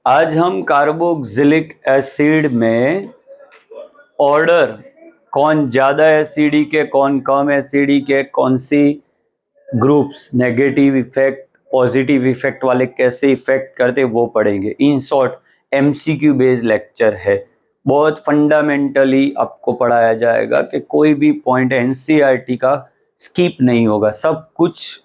आज हम carboxylic acid में ऑर्डर, कौन ज्यादा एसिडिक है कौन कम एसिडिक है, कौन सी groups negative effect positive effect वाले कैसे इफेक्ट करते वो पढ़ेंगे। In short MCQ based lecture है, बहुत फंडामेंटली आपको पढ़ाया जाएगा कि कोई भी पॉइंट एनसीईआरटी का स्किप नहीं होगा, सब कुछ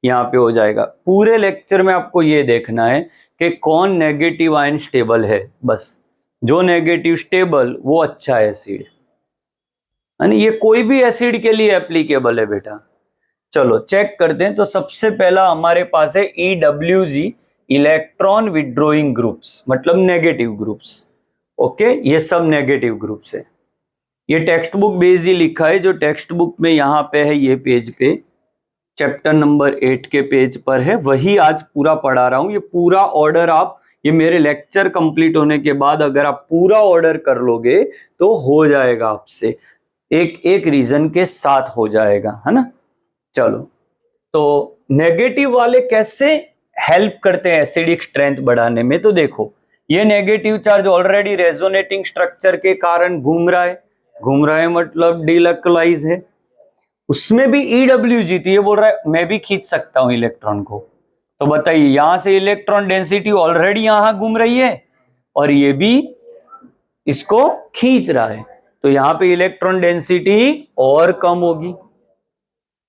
यहाँ पे हो जाएगा। पूरे लेक्चर में आपको ये देखना है कि कौन नेगेटिव आयन स्टेबल है, बस जो नेगेटिव स्टेबल वो अच्छा एसिड है। ये कोई भी एसिड के लिए एप्लीकेबल है बेटा। चलो चेक करते हैं। तो सबसे पहला हमारे पास है EWG, इलेक्ट्रॉन विड्रॉइंग ग्रुप्स, मतलब नेगेटिव ग्रुप्स। ओके, ये सब नेगेटिव ग्रुप्स है। ये टेक्स्ट बुक बेस्ड ही लिखा है, जो टेक्स्ट बुक में यहाँ पे है, ये पेज पे चैप्टर नंबर 8 के पेज पर है, वही आज पूरा पढ़ा रहा हूं। ये पूरा ऑर्डर आप, ये मेरे लेक्चर कंप्लीट होने के बाद अगर आप पूरा ऑर्डर कर लोगे तो हो जाएगा आपसे, एक एक रीजन के साथ हो जाएगा, है ना। चलो, तो नेगेटिव वाले कैसे हेल्प करते हैं एसिडिक स्ट्रेंथ बढ़ाने में। तो देखो, ये negative charge already resonating structure के कारण घूम रहा है मतलब डिलक्लाइज है। उसमें भी EWG, तो ये बोल रहा है मैं भी खींच सकता हूं इलेक्ट्रॉन को। तो बताइए, यहां से इलेक्ट्रॉन डेंसिटी ऑलरेडी यहां घूम रही है और ये भी इसको खींच रहा है, तो यहां पे इलेक्ट्रॉन डेंसिटी और कम होगी।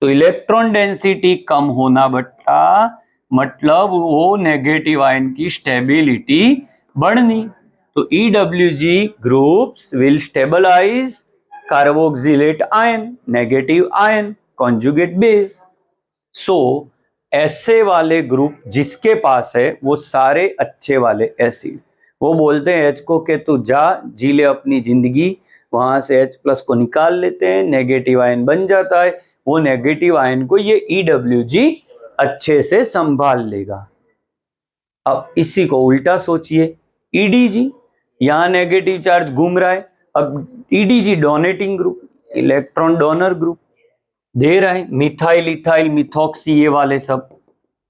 तो इलेक्ट्रॉन डेंसिटी कम होना बट्टा मतलब वो नेगेटिव आयन की स्टेबिलिटी बढ़नी। तो EWG groups will stabilize carboxylate ion, negative ion, conjugate base. So ऐसे वाले ग्रुप जिसके पास है वो सारे अच्छे वाले एसिड, वो बोलते हैं H को कि तू जा जी ले अपनी जिंदगी, वहां से H+ को निकाल लेते हैं, नेगेटिव आयन बन जाता है। वो नेगेटिव आयन को ये EWG अच्छे से संभाल लेगा। अब इसी को उल्टा सोचिए, EDG, यहां नेगेटिव चार्ज घूम रहा है, अब EDG donating group, electron donor group दे रहा है, मिथाइल, इथाइल, मिथॉक्सी, ये वाले सब।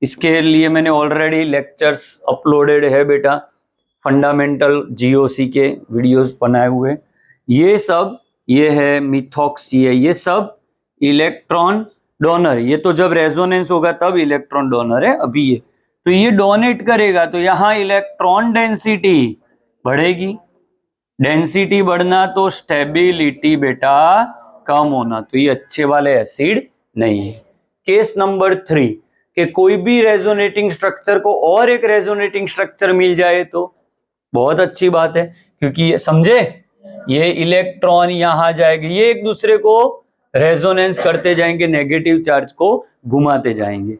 इसके लिए मैंने ऑलरेडी लेक्चर्स अपलोडेड है बेटा, फंडामेंटल GOC के वीडियोस बनाए हुए। ये सब, ये है मिथॉक्सी है, ये सब इलेक्ट्रॉन डोनर। ये तो जब रेजोनेंस होगा तब इलेक्ट्रॉन डोनर है, अभी ये तो ये डोनेट करेगा, तो यहां इलेक्ट्रॉन डेंसिटी बढ़ेगी। डेंसिटी बढ़ना तो स्टेबिलिटी बेटा कम होना, तो ये अच्छे वाले एसिड नहीं है। केस नंबर 3 कि कोई भी रेजोनेटिंग स्ट्रक्चर को और एक रेजोनेटिंग स्ट्रक्चर मिल जाए तो बहुत अच्छी बात है, क्योंकि समझे, ये इलेक्ट्रॉन यहां जाएंगे, ये एक दूसरे को रेजोनेंस करते जाएंगे, नेगेटिव चार्ज को घुमाते जाएंगे,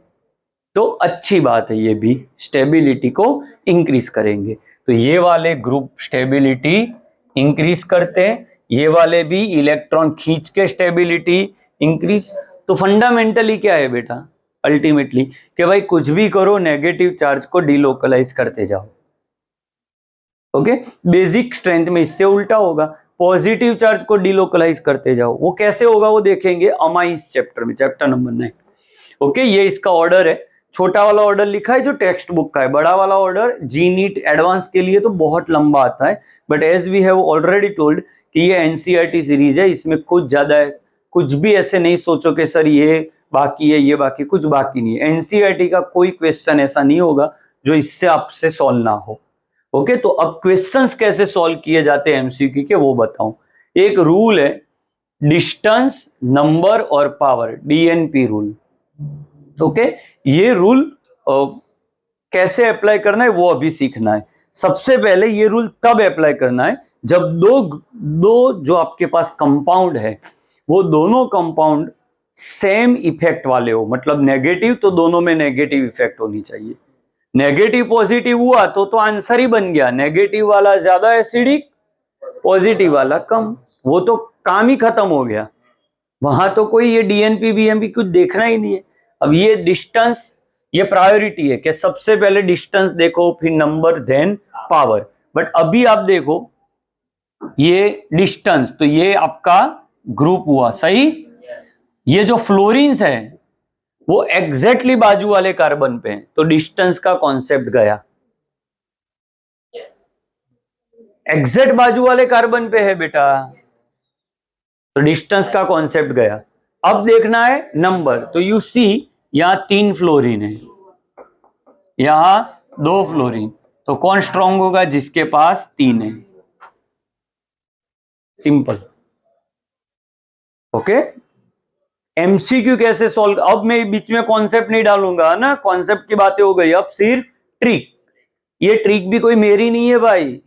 तो अच्छी बात है। ये भी स्टेबिलिटी को इंक्रीज करेंगे। तो ये वाले ग्रुप स्टेबिलिटी इंक्रीज करते हैं, ये वाले भी इलेक्ट्रॉन खींच के स्टेबिलिटी इंक्रीज। तो फंडामेंटली क्या है बेटा, अल्टीमेटली कि भाई कुछ भी करो नेगेटिव चार्ज को डिलोकलाइज करते जाओ। ओके, बेसिक स्ट्रेंथ में इससे उल्टा होगा, पॉजिटिव चार्ज को डिलोकलाइज करते जाओ। वो कैसे होगा वो देखेंगे अमाइंस चैप्टर में, चैप्टर नंबर 9। ओके, ये इसका ऑर्डर है। छोटा वाला ऑर्डर लिखा है जो टेक्स्ट बुक का है, बड़ा वाला ऑर्डर GNEET एडवांस के लिए तो बहुत लंबा आता है, but as we have already told कि ये NCERT सीरीज है, इसमें कुछ ज्यादा है। कुछ भी ऐसे नहीं सोचो कि सर ये बाकी है, ये बाकी, कुछ बाकी नहीं है। NCERT का कोई क्वेश्चन ऐसा नहीं होगा जो इससे आपसे सॉल्व ना हो। ओके, तो अब क्वेश्चंस कैसे सॉल्व किए जाते हैं MCQ के वो बताऊं। एक रूल है, डिस्टेंस, नंबर और पावर, DNP रूल। ओके, ये रूल कैसे अप्लाई करना है वो अभी सीखना है। सबसे पहले ये रूल तब अप्लाई करना है जब दो जो आपके पास कंपाउंड है वो दोनों कंपाउंड सेम इफेक्ट वाले हो, मतलब नेगेटिव तो दोनों में नेगेटिव इफेक्ट होनी चाहिए। नेगेटिव पॉजिटिव हुआ तो आंसर ही बन गया, नेगेटिव वाला ज्यादा एसिडिक, पॉजिटिव वाला कम, वो तो काम ही खत्म हो गया। वहां तो कोई ये DNP BNP कुछ देखना ही नहीं है। अब ये डिस्टेंस, ये प्रायोरिटी है कि सबसे पहले डिस्टेंस देखो, फिर नंबर, देन पावर। बट अभी आप देखो ये डिस्टेंस, तो ये आपका ग्रुप हुआ सही। ये जो फ्लोरीन्स है वो एग्जैक्टली बाजू वाले कार्बन पे हैं, तो डिस्टेंस का कॉन्सेप्ट गया। एग्जैक्ट बाजू वाले कार्बन पे है बेटा, तो डिस्टेंस का कॉन्सेप्ट गया। अब देखना है नंबर, तो यू सी यहां 3 फ्लोरीन है, यहां 2 फ्लोरीन, तो कौन स्ट्रांग होगा? जिसके पास 3 है। सिंपल। ओके, एमसीक्यू कैसे सॉल्व? अब मैं बीच में कॉन्सेप्ट नहीं डालूंगा ना, कॉन्सेप्ट की बातें हो गई, अब सिर्फ ट्रिक। ये ट्रिक भी कोई मेरी नहीं है भाई,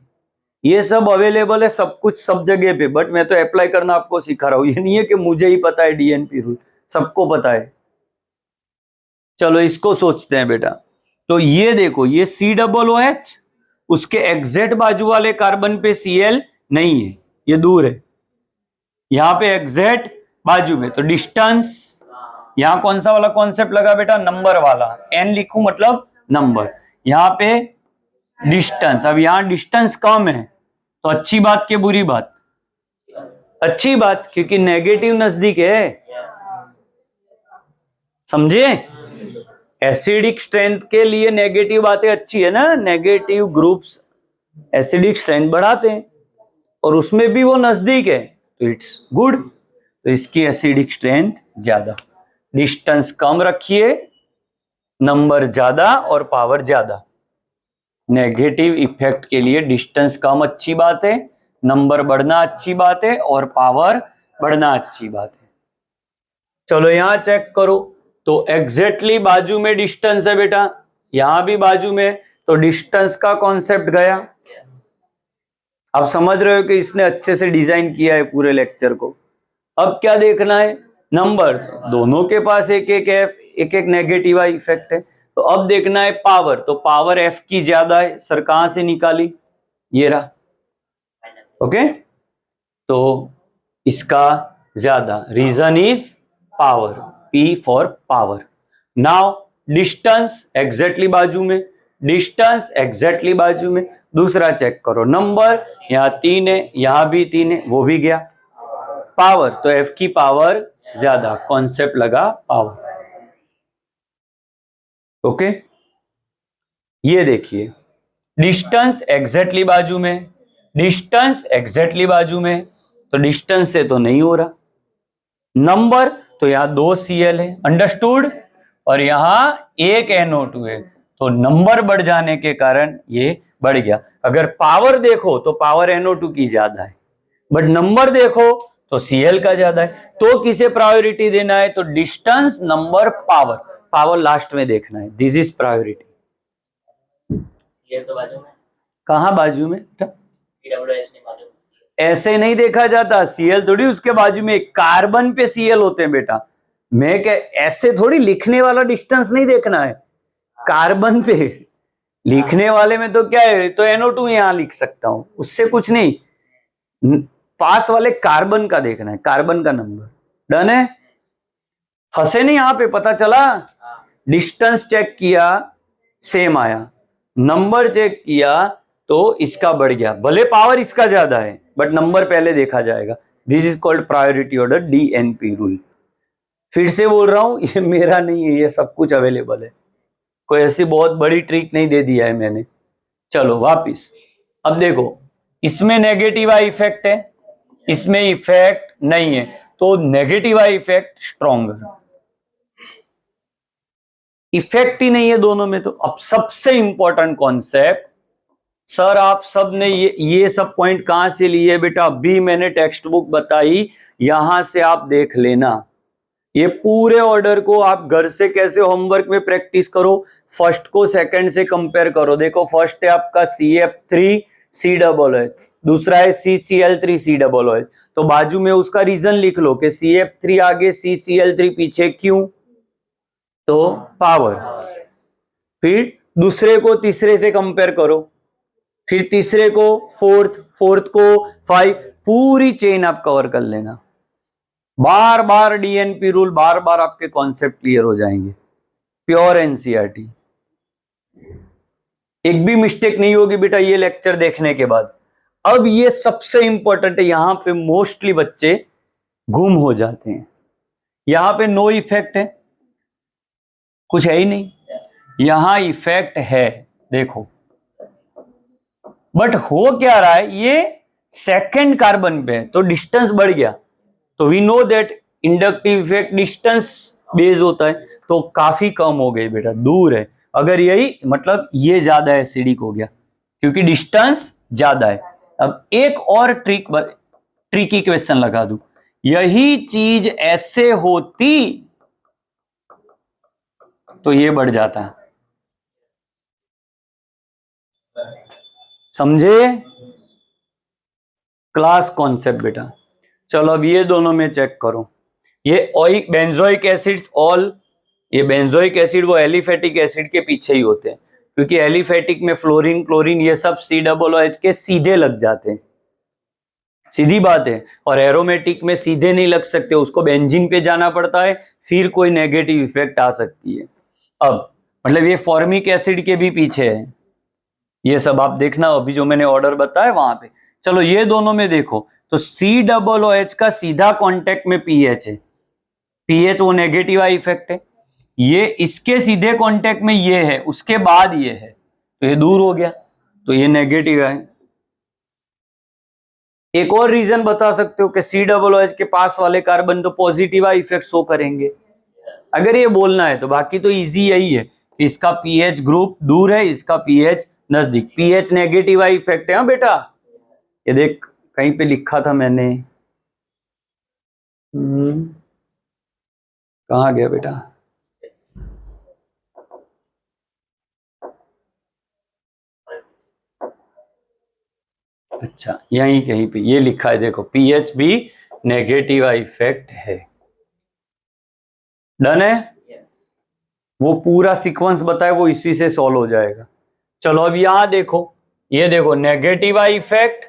ये सब अवेलेबल है, सब कुछ सब जगह पे, बट मैं तो अप्लाई करना आपको सिखा रहा हूं। ये नहीं है कि मुझे ही पता है डीएनपी रूल, सबको पता है। चलो इसको सोचते हैं बेटा। तो ये देखो, ये COOH, उसके एग्जैक्ट बाजू वाले कार्बन पे Cl नहीं है, ये दूर है। यहां पे एग्जैक्ट बाजू में, तो डिस्टेंस, यहां कौन सा वाला कॉन्सेप्ट लगा बेटा? नंबर वाला। n लिखूं मतलब नंबर, यहां पे डिस्टेंस। अब यहां डिस्टेंस कम है, तो अच्छी बात के बुरी बात? अच्छी बात, क्योंकि नेगेटिव नजदीक है। समझे? एसिडिक स्ट्रेंथ के लिए नेगेटिव बातें अच्छी है ना, नेगेटिव ग्रुप्स एसिडिक स्ट्रेंथ बढ़ाते हैं, और उसमें भी वो नजदीक है, तो इट्स गुड। तो इसकी एसिडिक स्ट्रेंथ ज्यादा, डिस्टेंस कम रखिए, नंबर ज्यादा और पावर ज्यादा। नेगेटिव इफेक्ट के लिए डिस्टेंस कम अच्छी बात है, नंबर बढ़ना अच्छी बात है, और पावर बढ़ना अच्छी बात है। चलो यहां चेक करो, तो एग्जैक्टली बाजू में डिस्टेंस है बेटा, यहां भी बाजू में, तो डिस्टेंस का कॉन्सेप्ट गया। आप समझ रहे हो कि इसने अच्छे से डिजाइन किया है पूरे लेक्चर को। अब क्या देखना है? नंबर, दोनों के पास एक एक है, एक एक नेगेटिव इफेक्ट है। तो अब देखना है पावर, तो पावर F की ज्यादा है, सर कहां से निकाली? ये रहा। ओके, तो इसका ज्यादा, reason is power, P for power. Now distance exactly बाजू में, डिस्टेंस एग्जैक्टली बाजू में। दूसरा चेक करो, नंबर यहां 3 है, यहां भी 3 है, वो भी गया। पावर, तो F की पावर ज्यादा, कॉन्सेप्ट लगा पावर। ओके, ये देखिए, डिस्टेंस एग्जैक्टली बाजू में, डिस्टेंस एग्जैक्टली बाजू में, तो डिस्टेंस से तो नहीं हो रहा। नंबर, तो यहां 2 Cl है, अंडरस्टूड, और यहां 1 NO2 है, तो नंबर बढ़ जाने के कारण ये बढ़ गया। अगर पावर देखो तो पावर NO2 की ज्यादा है, बट नंबर देखो तो Cl का ज्यादा है। तो किसे प्रायोरिटी देना है? तो distance, number, power. Power last में देखना है, दिस इज प्रायोरिटी। तो बाजू में, कहां बाजू में? ऐसे नहीं देखा जाता, Cl थोड़ी उसके बाजू में, कार्बन पे Cl होते हैं बेटा। मैं क्या, ऐसे थोड़ी लिखने वाला डिस्टेंस नहीं देखना है, कार्बन पे लिखने वाले में तो क्या है, तो NO2 यहां लिख सकता हूं, उससे कुछ नहीं, पास वाले कार्बन का देखना है, कार्बन का नंबर। डन है? फंसे नहीं यहां पे, पता चला? डिस्टेंस चेक किया, सेम आया, नंबर चेक किया तो इसका बढ़ गया, भले पावर इसका ज्यादा है, बट नंबर पहले देखा जाएगा। This is called priority order, DNP rule. फिर से बोल रहा हूं, ये मेरा नहीं है, ये सब कुछ अवेलेबल है, कोई ऐसी बहुत बड़ी ट्रिक नहीं दे दिया है मैंने। चलो वापिस, अब देखो, इसमें नेगेटिव आई इफेक्ट है, इसमें इफेक्ट नहीं है, तो negative I effect stronger, effect ही नहीं है दोनों में। तो अब सबसे इंपॉर्टेंट कॉन्सेप्ट, सर आप सब ने ये सब पॉइंट कहां से लिए बेटा? अभी मैंने टेक्स्ट बुक बताई, यहां से आप देख लेना। ये पूरे ऑर्डर को आप घर से कैसे होमवर्क में प्रैक्टिस करो, फर्स्ट को सेकंड से कंपेयर करो। देखो, फर्स्ट है आपका CF3COOH, दूसरा है CCl3COOH, तो बाजू में उसका रीजन लिख लो कि CF3 आगे CCl3 पीछे, क्यों? तो पावर। फिर दूसरे को तीसरे से कंपेयर करो, फिर तीसरे को फोर्थ, फोर्थ को 5, पूरी चेन आप कवर कर लेना। बार बार DNP रूल, बार बार आपके कॉन्सेप्ट क्लियर हो जाएंगे। प्योर NCERT, एक भी मिस्टेक नहीं होगी बेटा ये लेक्चर देखने के बाद। अब ये सबसे इंपॉर्टेंट है, यहां पे मोस्टली बच्चे गुम हो जाते हैं। यहां पे नो इफेक्ट है, कुछ है ही नहीं, यहां इफेक्ट है, देखो बट हो क्या रहा है, ये सेकंड कार्बन पे है तो डिस्टेंस बढ़ गया। तो we know that inductive effect distance based होता है, तो काफी कम हो गई बेटा, दूर है। अगर यही मतलब ये ज्यादा एसिडिक हो गया क्योंकि डिस्टेंस ज्यादा है। अब एक और ट्रिकी क्वेश्चन लगा दूं, यही चीज ऐसे होती तो ये बढ़ जाता, समझे क्लास कॉन्सेप्ट बेटा। चलो अब ये दोनों में चेक करो, ये बेंजोइक एसिड्स ऑल, ये बेंजोइक एसिड वो एलिफेटिक एसिड के पीछे ही होते हैं, क्योंकि एलिफेटिक में फ्लोरीन क्लोरीन ये सब COOH के सीधे लग जाते हैं, सीधी बात है। और एरोमेटिक में सीधे नहीं लग सकते, उसको बेंजीन पे जाना पड़ता है, फिर कोई नेगेटिव इफेक्ट आ सकती है। अब मतलब ये फॉर्मिक एसिड के भी पीछे है, ये सब आप देखना अभी जो मैंने ऑर्डर बताया वहां पे। चलो ये दोनों में देखो तो COOH का सीधा कांटेक्ट में पीएच है, पीएच वो नेगेटिव आई इफेक्ट है, ये इसके सीधे कांटेक्ट में ये है, उसके बाद ये है तो ये दूर हो गया तो ये नेगेटिव है। एक और रीजन बता सकते हो कि COOH के पास वाले कार्बन तो पॉजिटिव आई इफेक्ट शो करेंगे, अगर ये बोलना है तो। बाकी तो इजी यही है कि इसका पीएच ग्रुप दूर है, इसका पीएच नजदीक, पीएच नेगेटिव आई इफेक्ट है। हाँ बेटा ये देख कहीं पे लिखा था मैंने, कहाँ गया बेटा, अच्छा यहीं कहीं पे ये लिखा है, देखो पीएच भी नेगेटिव आई इफेक्ट है। डन है, वो पूरा सीक्वेंस बताए वो इसी से सॉल्व हो जाएगा। चलो अब यहां देखो, ये देखो negative I effect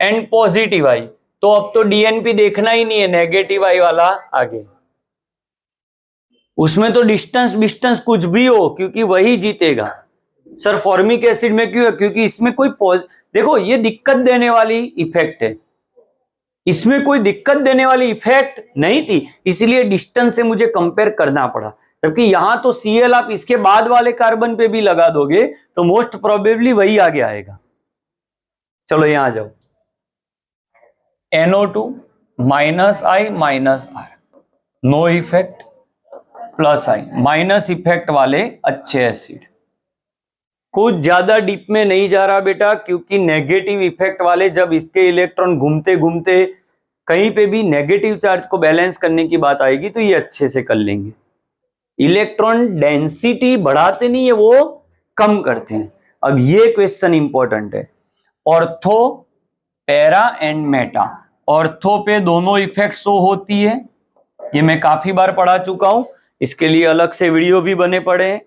and positive I, तो अब तो डीएनपी देखना ही नहीं है, नेगेटिव आई वाला आगे, उसमें तो डिस्टेंस कुछ भी हो क्योंकि वही जीतेगा। सर फॉर्मिक एसिड में क्यों है, क्योंकि इसमें कोई देखो ये दिक्कत देने वाली इफेक्ट है, इसमें कोई दिक्कत देने वाली इफेक्ट नहीं थी, इसीलिए डिस्टेंस से मुझे कंपेयर करना पड़ा। जबकि यहां तो Cl आप इसके बाद वाले कार्बन पे भी लगा दोगे तो मोस्ट प्रोबेबली वही आगे आएगा। चलो यहां आ जाओ, NO2 -I -R, no effect, +I, minus effect वाले अच्छे एसिड। कुछ ज्यादा डीप में नहीं जा रहा बेटा, क्योंकि नेगेटिव इफेक्ट वाले जब इसके इलेक्ट्रॉन घूमते घूमते कहीं पे भी नेगेटिव चार्ज को बैलेंस करने की बात आएगी तो ये अच्छे से कर लेंगे। इलेक्ट्रॉन डेंसिटी बढ़ाते नहीं है, वो कम करते हैं। अब ये क्वेश्चन इंपॉर्टेंट है, ortho para and Meta, ortho पे दोनों इफेक्ट शो होती है, ये मैं काफी बार पढ़ा चुका हूं, इसके लिए अलग से वीडियो भी बने पड़े हैं।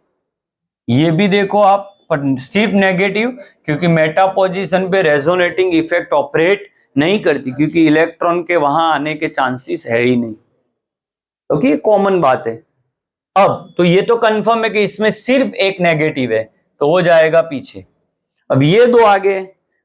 ये भी देखो आप, पर सिर्फ नेगेटिव, क्योंकि मेटा पोजीशन पे रेजोनेटिंग इफेक्ट ऑपरेट नहीं करती, क्योंकि इलेक्ट्रॉन के वहां आने के चांसेस है ही नहीं, क्योंकि ये कॉमन बात है। अब तो ये तो कंफर्म है कि इसमें सिर्फ एक नेगेटिव है तो हो जाएगा पीछे। अब ये दो आगे,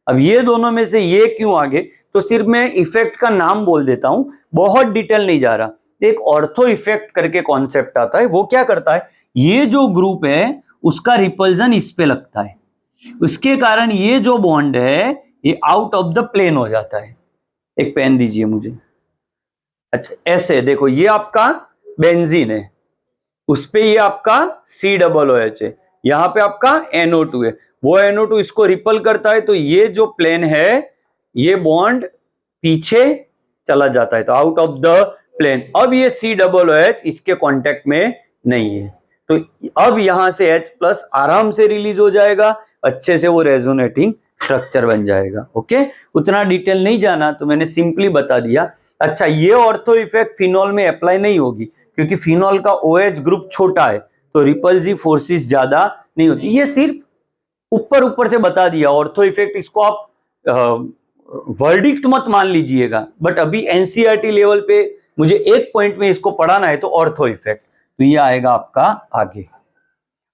अब ये दोनों में से ये क्यों आगे, तो सिर्फ मैं इफेक्ट का नाम बोल देता हूं, बहुत डिटेल नहीं जा रहा। एक ऑर्थो इफेक्ट करके कॉन्सेप्ट आता है, वो क्या करता है, ये जो ग्रुप है उसका रिपल्जन इस पे लगता है, उसके कारण ये जो बॉन्ड है ये आउट ऑफ द प्लेन हो जाता है। एक पेन दीजिए मुझे, अच्छा ऐसे देखो, ये आपका बेंजीन है, उस पे ये आपका COOH है, यहां पे आपका NO2 है, वो NO2 इसको रिपल करता है तो ये जो प्लेन है ये बॉन्ड पीछे चला जाता है, तो आउट ऑफ द प्लेन। अब ये COOH इसके कांटेक्ट में नहीं है, तो अब यहां से H+ आराम से रिलीज हो जाएगा, अच्छे से वो रेजोनेटिंग स्ट्रक्चर बन जाएगा। ओके, उतना डिटेल नहीं जाना, तो मैंने सिंपली बता दिया। अच्छा, ये ऑर्थो इफेक्ट फिनॉल में अप्लाई नहीं होगी, क्योंकि फिनॉल का OH ग्रुप छोटा है तो रिपल्सिव फोर्सेस ज्यादा नहीं होती। ये सिर्फ ऊपर से बता दिया ऑर्थो इफेक्ट, इसको आप वर्डिक्ट मत मान लीजिएगा, बट अभी NCERT लेवल पे मुझे एक पॉइंट में इसको पढ़ाना है तो ऑर्थो इफेक्ट, तो ये आएगा आपका आगे।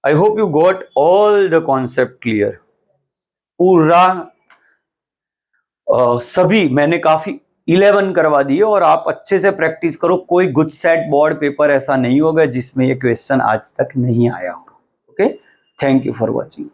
I hope you got all the concept clear. पूरा सभी मैंने काफी 11 करवा दिए, और आप अच्छे से प्रैक्टिस करो, कोई गुजसेट बोर्ड पेपर ऐसा नहीं होगा जिसमें ये क्वेश्चन आज तक नहीं आया हो। Okay, thank you for watching.